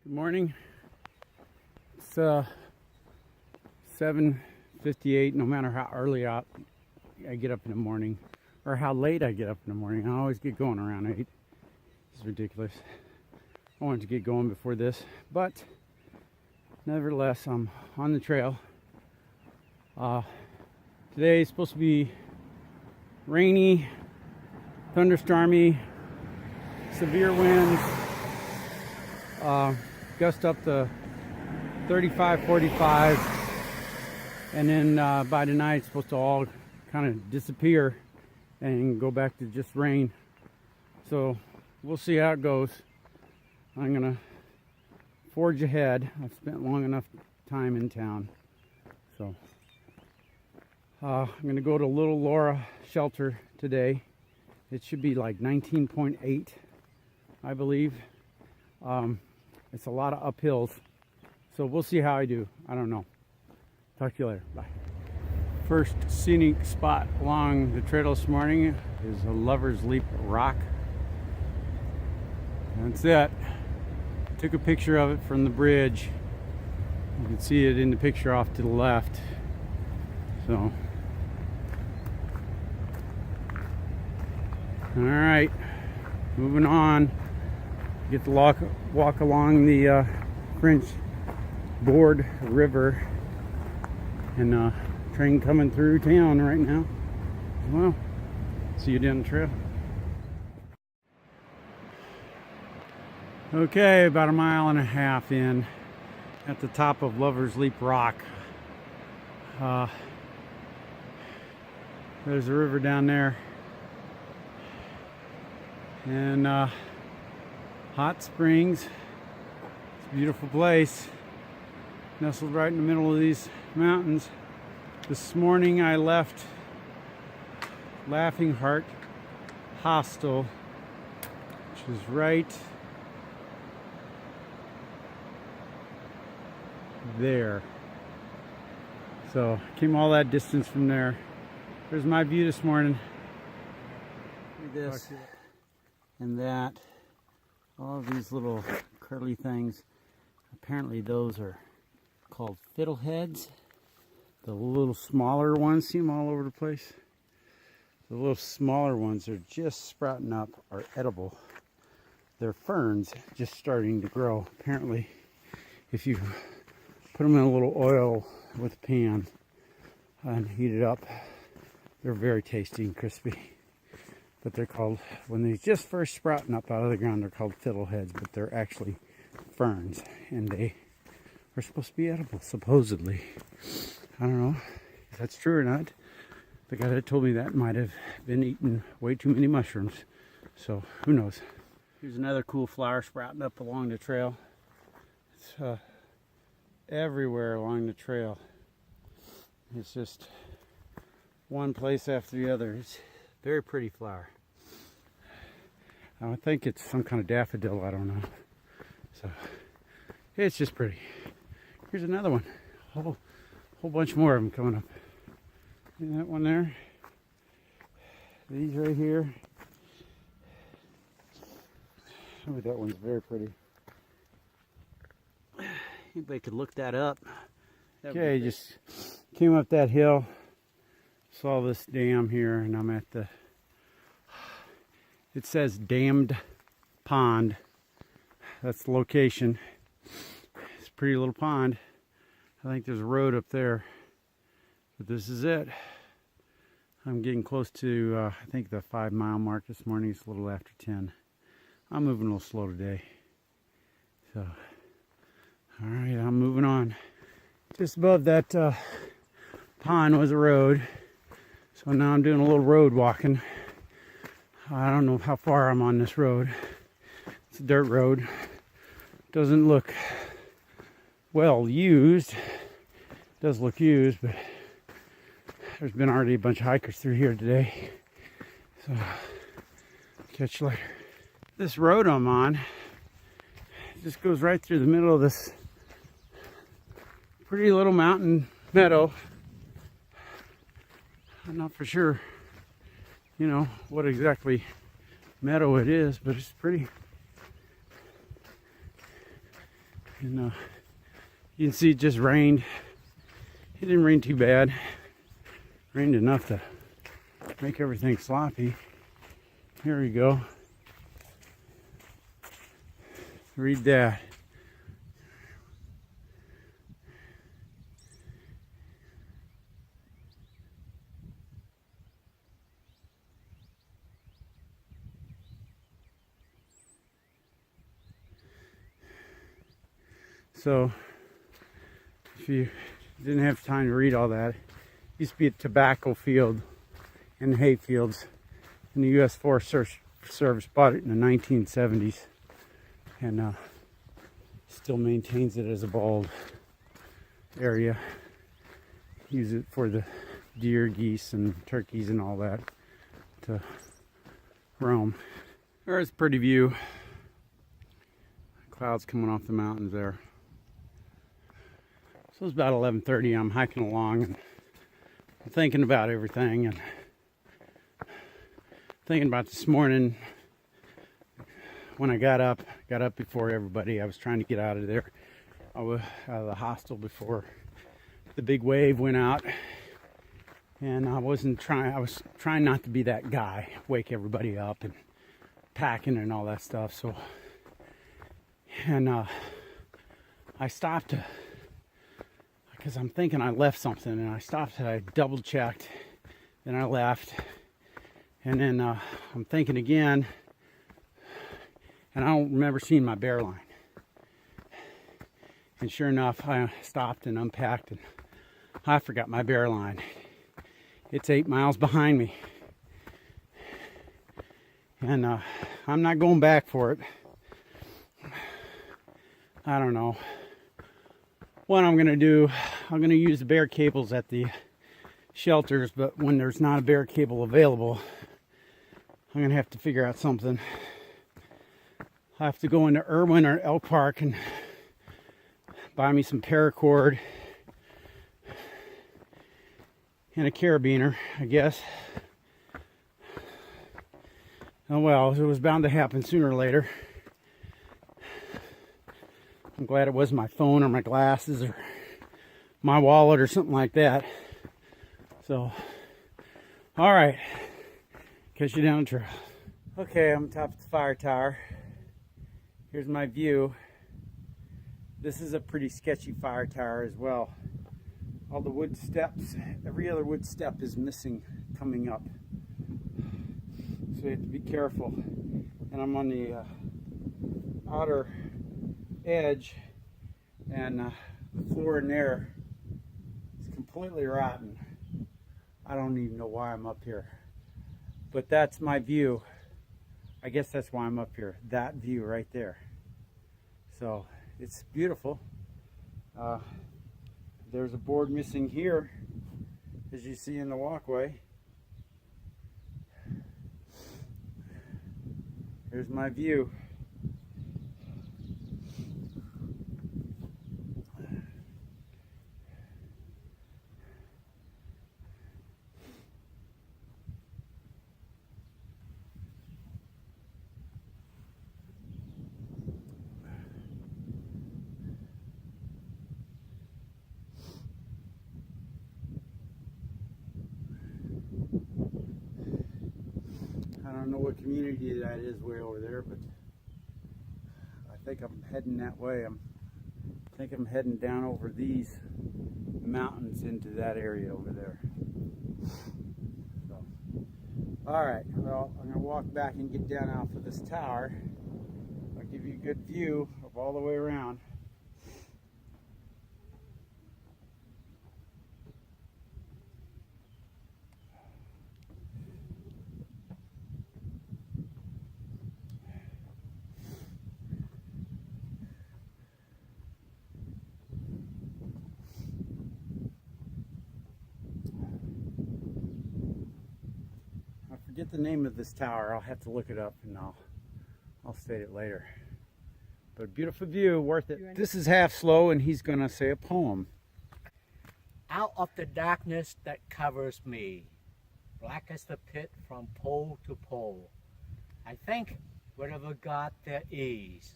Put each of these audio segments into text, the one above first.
Good morning. It's 7:58. No matter how early I get up in the morning, or how late I get up in the morning, I always get going around 8. It's ridiculous. I wanted to get going before this, but nevertheless, I'm on the trail. Today is supposed to be rainy, thunderstormy, severe winds. Gust up to 35, 45, and then by tonight it's supposed to all kind of disappear and go back to just rain. So we'll see how it goes. I'm gonna forge ahead. I've spent long enough time in town, so I'm gonna go to Little Laurel Shelter today. It should be like 19.8, I believe. It's a lot of uphills, so we'll see how I do. I don't know. Talk to you later. Bye. First scenic spot along the trail this morning is a Lover's Leap rock. That's it. Took a picture of it from the bridge. You can see it in the picture off to the left. So, all right, moving on. Get to walk along the French Board River, and train coming through town right now. Well, see you down the trail. Okay, about 1.5 miles in, at the top of Lover's Leap Rock. There's a river down there, and hot springs. It's a beautiful place, nestled right in the middle of these mountains. This morning I left Laughing Heart Hostel, which is right there. So came all that distance from there. There's my view this morning. This and that. All of these little curly things, apparently those are called fiddleheads. The little smaller ones, see them all over the place? The little smaller ones are just sprouting up, are edible. They're ferns just starting to grow. Apparently, if you put them in a little oil with a pan and heat it up, they're very tasty and crispy. But they're called, when they just first sprouting up out of the ground, they're called fiddleheads, but they're actually ferns, and they are supposed to be edible, supposedly. I don't know if that's true or not. The guy that told me that might have been eating way too many mushrooms, so who knows. Here's another cool flower sprouting up along the trail. It's everywhere along the trail. It's just one place after the other. It's very pretty flower. I think it's some kind of daffodil, I don't know. So it's just pretty. Here's another one. Whole bunch more of them coming up. See that one there? These right here. Oh, that one's very pretty. Anybody could look that up. Okay, just came up that hill. Saw this dam here, and I'm at the, it says Dammed Pond. That's the location. It's a pretty little pond. I think there's a road up there, but this is it. I'm getting close to, I think, the 5-mile mark this morning. It's a little after 10. I'm moving a little slow today. So, all right, I'm moving on. Just above that pond was a road. So now I'm doing a little road walking. I don't know how far I'm on this road. It's a dirt road. Doesn't look well used. It does look used, but there's been already a bunch of hikers through here today. So catch you later. This road I'm on just goes right through the middle of this pretty little mountain meadow. I'm not for sure, you know, what exactly meadow it is, but it's pretty. And you can see it just rained. It didn't rain too bad. Rained enough to make everything sloppy. Here we go. Read that. So, if you didn't have time to read all that, it used to be a tobacco field and hay fields, and the U.S. Forest Service bought it in the 1970s, and still maintains it as a bald area. Use it for the deer, geese, and turkeys and all that to roam. There's a pretty view. Clouds coming off the mountains there. So it's about 11:30. I'm hiking along and I'm thinking about everything and thinking about this morning when I got up before everybody. I was trying to get out of there. I was out of the hostel before the big wave went out, and I was trying not to be that guy, wake everybody up and packing and all that stuff. So, and I stopped because I'm thinking I left something, and I stopped and I double checked, then I left, and then I'm thinking again, and I don't remember seeing my bear line. And sure enough, I stopped and unpacked, and I forgot my bear line. It's 8 miles behind me, and I'm not going back for it. I don't know what I'm gonna do. I'm gonna use the bear cables at the shelters, but when there's not a bear cable available, I'm gonna have to figure out something. I have to go into Irwin or Elk Park and buy me some paracord and a carabiner, I guess. Oh well, it was bound to happen sooner or later. I'm glad it wasn't my phone or my glasses or my wallet or something like that. So, all right, catch you down the trail. Okay, I'm top of the fire tower. Here's my view. This is a pretty sketchy fire tower as well. All the wood steps, every other wood step is missing coming up. So you have to be careful. And I'm on the outer edge, and the floor in there is completely rotten. I don't even know why I'm up here. But that's my view. I guess that's why I'm up here. That view right there. So it's beautiful. There's a board missing here, as you see in the walkway. Here's my view. I don't know what community that is way over there, but I think I'm heading that way. I think I'm heading down over these mountains into that area over there. So, all right, well, I'm going to walk back and get down off of this tower. I'll give you a good view of all the way around. Forget the name of this tower. I'll have to look it up, and I'll state it later. But beautiful view, worth it. This is Half Slow, and he's gonna say a poem. Out of the darkness that covers me, black as the pit from pole to pole, I thank whatever God there is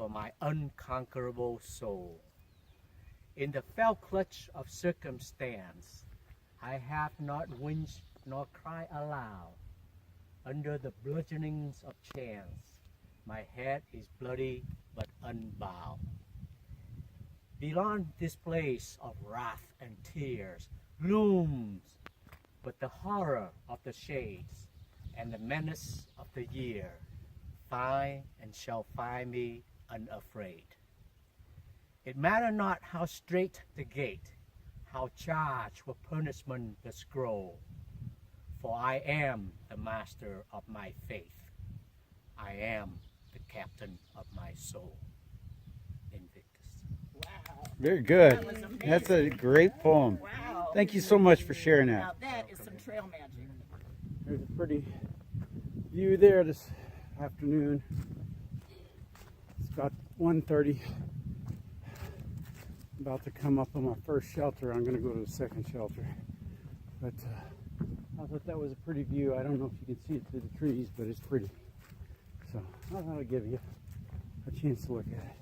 for my unconquerable soul. In the fell clutch of circumstance, I have not winced nor cried aloud. Under the bludgeonings of chance, my head is bloody but unbowed. Beyond this place of wrath and tears looms but the horror of the shades and the menace of the year. Find and shall find me unafraid. It matter not how strait the gate, how charged with punishment the scroll, for I am the master of my faith. I am the captain of my soul. Invictus. Wow. Very good. That was amazing. That's a great poem. Wow. Thank you so much for sharing Now that. that is some trail magic. There's a pretty view there this afternoon. It's about 1:30. About to come up on my first shelter. I'm going to go to the second shelter. But I thought that was a pretty view. I don't know if you can see it through the trees, but it's pretty. So I thought I'd give you a chance to look at it.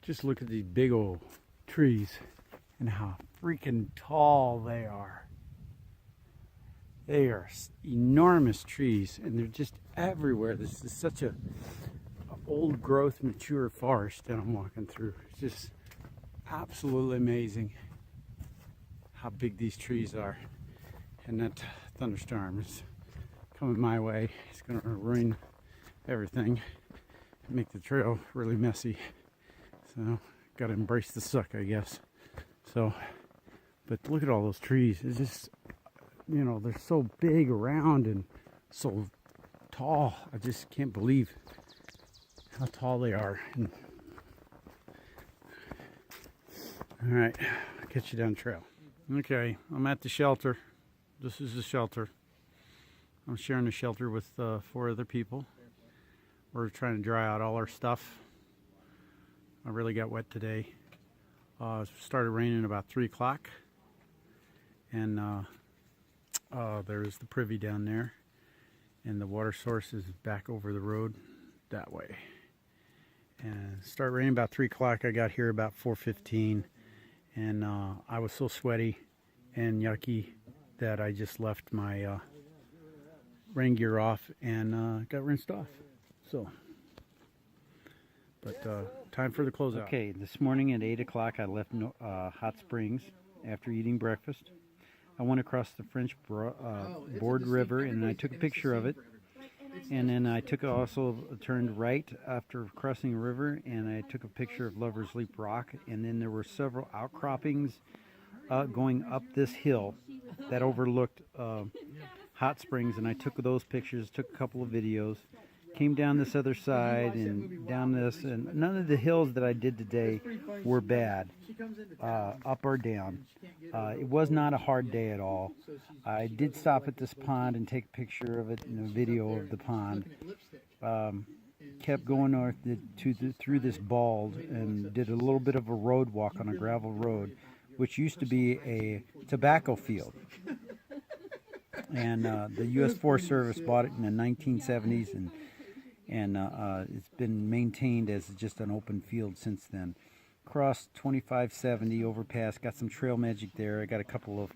Just look at these big old trees and how freaking tall they are. They are enormous trees and they're just everywhere. This is such a old growth, mature forest that I'm walking through. It's just absolutely amazing how big these trees are. And that thunderstorm is coming my way. It's gonna ruin everything and make the trail really messy. So, gotta embrace the suck, I guess. So, but look at all those trees. It's just, you know, they're so big around and so tall. I just can't believe how tall they are. And, all right, I'll catch you down the trail. Okay, I'm at the shelter. This is the shelter. I'm sharing the shelter with 4 other people. We're trying to dry out all our stuff. I really got wet today. It started raining about 3 o'clock. And there's the privy down there. And the water source is back over the road that way. And it started raining about 3 o'clock. I got here about 4:15. And I was so sweaty and yucky that I just left my rain gear off and got rinsed off. So, but time for the closeout. Okay, this morning at 8 o'clock I left Hot Springs after eating breakfast. I went across the French Board River and I took a picture of it. And then I turned right after crossing the river and I took a picture of Lover's Leap Rock. And then there were several outcroppings going up this hill that overlooked Hot Springs, and I took those pictures, took a couple of videos, came down this other side and down this, and none of the hills that I did today were bad, up or down. It was not a hard day at all. I did stop at this pond and take a picture of it and a video of the pond. Kept going north through this bald and did a little bit of a road walk on a gravel road, which used to be a tobacco field. And the U.S. Forest Service bought it in the 1970s, and it's been maintained as just an open field since then. Crossed 2570 overpass, got some trail magic there. I got a couple of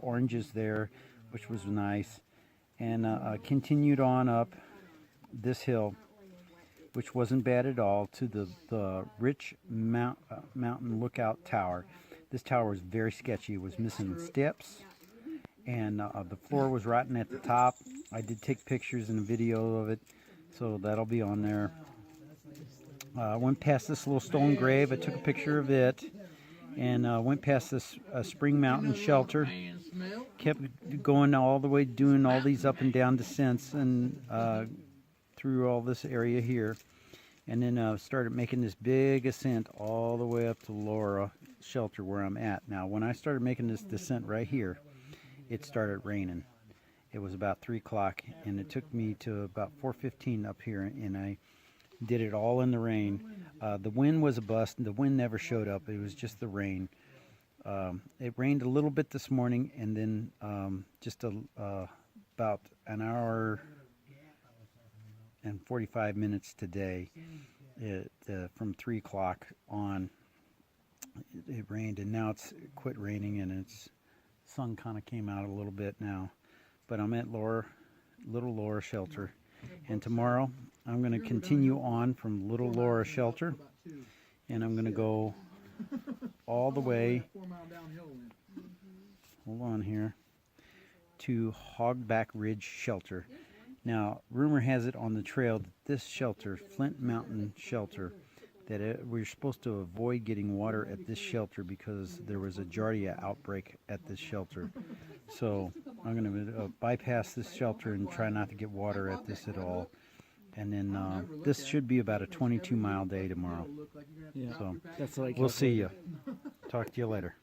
oranges there, which was nice. And continued on up this hill, which wasn't bad at all, to the Rich Mountain Lookout Tower. This tower was very sketchy. It was missing steps, and the floor was rotten at the top. I did take pictures and a video of it, so that'll be on there. I went past this little stone grave. I took a picture of it, and went past this Spring Mountain Shelter. Kept going all the way, doing all these up and down descents, and through all this area here. And then started making this big ascent all the way up to Laurel Shelter where I'm at. Now, when I started making this descent right here, it started raining. it was about 3 o'clock, and it took me to about 4:15 up here, and I did it all in the rain. The wind was a bust, and the wind never showed up. It was just the rain. It rained a little bit this morning, and then about an hour and 45 minutes today. From 3 o'clock on, it rained, and now it's quit raining, and it's sun kind of came out a little bit now. But I'm at Little Laurel Shelter, and tomorrow I'm going to continue on from Little Laurel Shelter, and I'm going to go all the way, hold on here, to Hogback Ridge Shelter. Now, rumor has it on the trail that this shelter, Flint Mountain Shelter, that we're supposed to avoid getting water at this shelter because there was a Giardia outbreak at this shelter. So I'm going to bypass this shelter and try not to get water at this at all. And then this should be about a 22-mile day tomorrow. Yeah, So that's like we'll see you. Talk to you later.